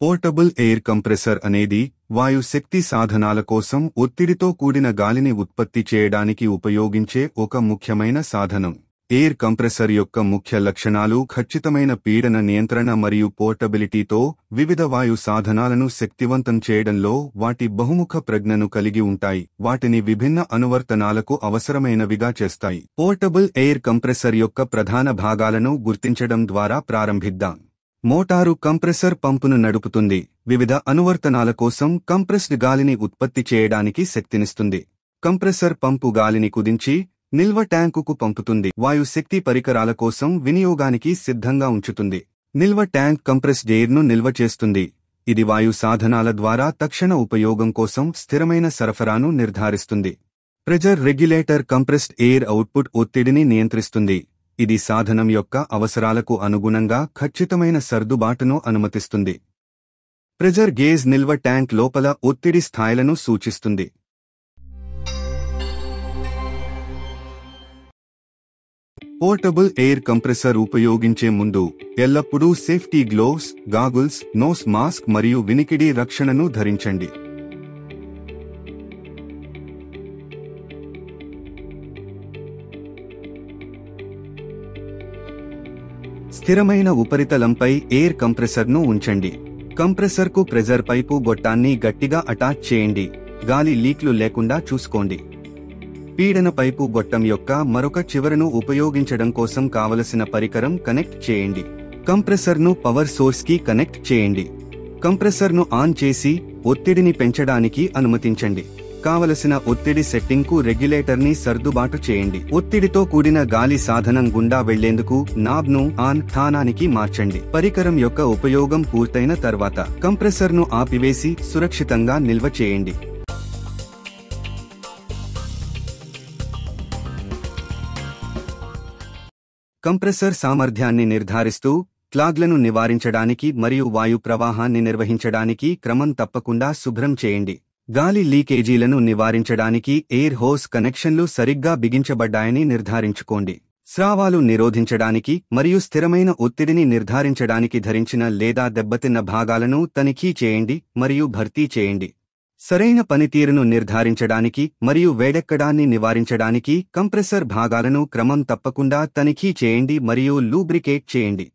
Portable air compressor అనేది వాయు శక్తి సాధనాల కోసం ఒత్తిడితో కూడిన గాలిని ఉత్పత్తి చేయడానికి ఉపయోగించే ఒక ముఖ్యమైన సాధనం. ఎయిర్ కంప్రెసర్ యొక్క ముఖ్య లక్షణాలు ఖచ్చితమైన పీడన నియంత్రణ మరియు పోర్టబిలిటీతో వివిధ వాయు సాధనాలను శక్తివంతం చేయడంలో వాటి బహుముఖ ప్రజ్ఞను కలిగి ఉంటాయి. వాటిని విభిన్న అనువర్తనాలకు అవసరమైనవిగా చేస్తాయి. పోర్టబుల్ ఎయిర్ కంప్రెసర్ యొక్క ప్రధాన భాగాలను గుర్తించడం ద్వారా ప్రారంభిద్దాం. మోటారు కంప్రెసర్ పంపును నడుపుతుంది. వివిధ అనువర్తనాల కోసం కంప్రెస్డ్ గాలిని ఉత్పత్తి చేయడానికి శక్తినిస్తుంది. కంప్రెసర్ పంపు గాలిని కుదించి నిల్వ ట్యాంకుకు పంపుతుంది. వాయు శక్తి పరికరాల కోసం వినియోగానికి సిద్ధంగా ఉంచుతుంది. నిల్వ ట్యాంక్ కంప్రెస్డ్ ఎయిర్ను నిల్వ చేస్తుంది. ఇది వాయు సాధనాల ద్వారా తక్షణ ఉపయోగం కోసం స్థిరమైన సరఫరాను నిర్ధారిస్తుంది. Pressure regulator compressed air output ఒత్తిడిని నియంత్రిస్తుంది. ఇది సాధనం యొక్క అవసరాలకు అనుగుణంగా ఖచ్చితమైన సర్దుబాటును అనుమతిస్తుంది. ప్రెజర్ గేజ్ నిల్వ ట్యాంక్ లోపల ఒత్తిడి స్థాయిలను సూచిస్తుంది. పోర్టబుల్ ఎయిర్ కంప్రెసర్ ఉపయోగించే ముందు ఎల్లప్పుడూ safety gloves, goggles, nose mask మరియు వినికిడి రక్షణను ధరించండి. స్థిరమైన ఉపరితలంపై ఎయిర్ కంప్రెసర్ను ఉంచండి. కంప్రెసర్కు ప్రెజర్ పైపు గొట్టాన్ని గట్టిగా అటాచ్ చేయండి. గాలి లీక్లు లేకుండా చూసుకోండి. పీడన పైపు గొట్టం యొక్క మరొక చివరను ఉపయోగించడం కోసం కావలసిన పరికరం కనెక్ట్ చేయండి. కంప్రెసర్ను పవర్ సోర్స్కి కనెక్ట్ చేయండి. కంప్రెసర్ను ఆన్ చేసి ఒత్తిడిని పెంచడానికి అనుమతించండి. కావలసిన ఒత్తిడి సెట్టింగ్కు రెగ్యులేటర్ని సర్దుబాటు చేయండి. ఒత్తిడితో కూడిన గాలి సాధనం గుండా వెళ్లేందుకు నాబ్ను ఆన్ స్థానానికి మార్చండి. పరికరం యొక్క ఉపయోగం పూర్తయిన తర్వాత కంప్రెసర్ను ఆపివేసి సురక్షితంగా నిల్వ చేయండి. కంప్రెసర్ సామర్థ్యాన్ని నిర్ధారిస్తూ క్లాగ్లను నివారించడానికి మరియు వాయు ప్రవాహాన్ని నిర్వహించడానికి క్రమం తప్పకుండా శుభ్రం చేయండి. గాలి లీకేజీలను నివారించడానికి ఎయిర్ హోస్ కనెక్షన్లు సరిగ్గా బిగించబడ్డాయని నిర్ధారించుకోండి. స్రావాలు నిరోధించడానికి మరియు స్థిరమైన ఒత్తిడిని నిర్ధారించడానికి ధరించిన లేదా దెబ్బతిన్న భాగాలను తనిఖీ చేయండి మరియు భర్తీ చేయండి. సరైన పనితీరును నిర్ధారించడానికి మరియు వేడెక్కడాన్ని నివారించడానికి కంప్రెసర్ భాగాలను క్రమం తప్పకుండా తనిఖీ చేయండి మరియు లూబ్రికేట్ చేయండి.